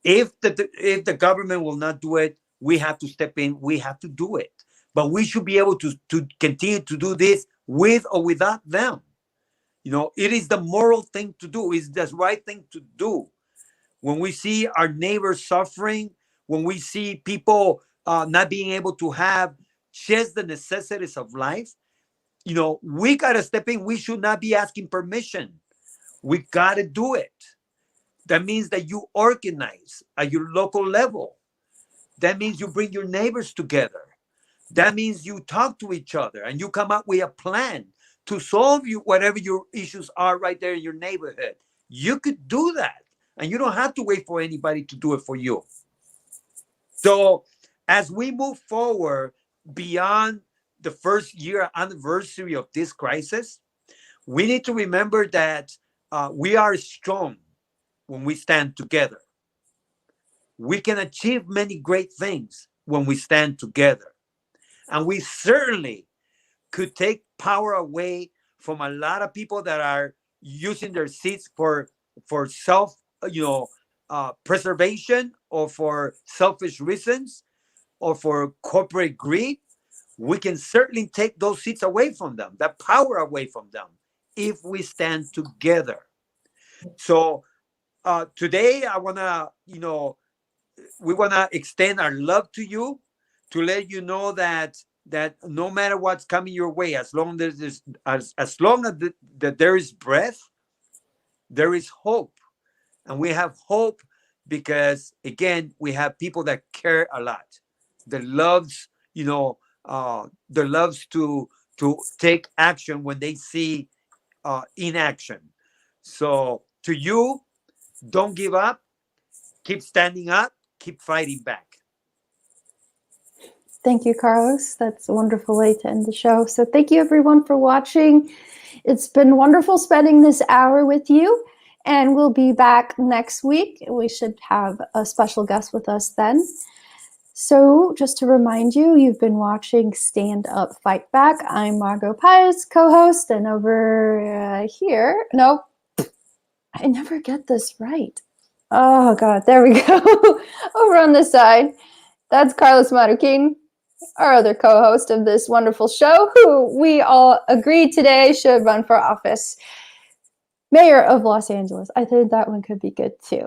If the government will not do it, we have to step in. We have to do it. But we should be able to continue to do this with or without them. It is the moral thing to do. It's the right thing to do. When we see our neighbors suffering, when we see people not being able to have just the necessities of life, we got to step in. We should not be asking permission. We got to do it. That means that you organize at your local level. That means you bring your neighbors together. That means you talk to each other and you come up with a plan to solve whatever your issues are right there in your neighborhood. You could do that, and you don't have to wait for anybody to do it for you. So as we move forward beyond the first year anniversary of this crisis, we need to remember that we are strong when we stand together. We can achieve many great things when we stand together. And we certainly could take power away from a lot of people that are using their seats for self, preservation, or for selfish reasons, or for corporate greed. We can certainly take those seats away from them, that power away from them, if we stand together. So today, we wanna extend our love to you, to let you know that no matter what's coming your way, as long as as long as that there is breath, there is hope. And we have hope because, again, we have people that care a lot, that loves, that loves to take action when they see inaction. So to you, don't give up, keep standing up, keep fighting back. Thank you, Carlos. That's a wonderful way to end the show. So thank you, everyone, for watching. It's been wonderful spending this hour with you, and we'll be back next week. We should have a special guest with us then. So just to remind you, you've been watching Stand Up, Fight Back. I'm Margot Pius, co-host, and over here, no, I never get this right. Oh, God, there we go. Over on this side, that's Carlos Marroquin, our other co-host of this wonderful show, who we all agreed today should run for office. Mayor of Los Angeles. I think that one could be good too.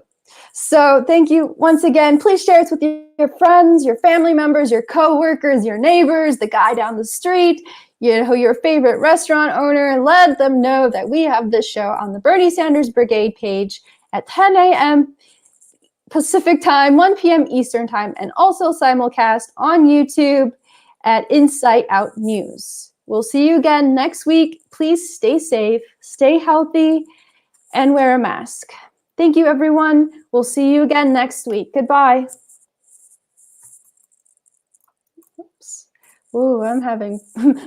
So thank you once again. Please share it with your friends, your family members, your coworkers, your neighbors, the guy down the street, your favorite restaurant owner, and let them know that we have this show on the Bernie Sanders Brigade page at 10 a.m. Pacific time, 1 p.m. Eastern time, and also simulcast on YouTube at Insight Out News. We'll see you again next week. Please stay safe, stay healthy, and wear a mask. Thank you, everyone. We'll see you again next week. Goodbye. Oops. Ooh, I'm having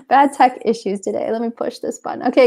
bad tech issues today. Let me push this button. Okay, good.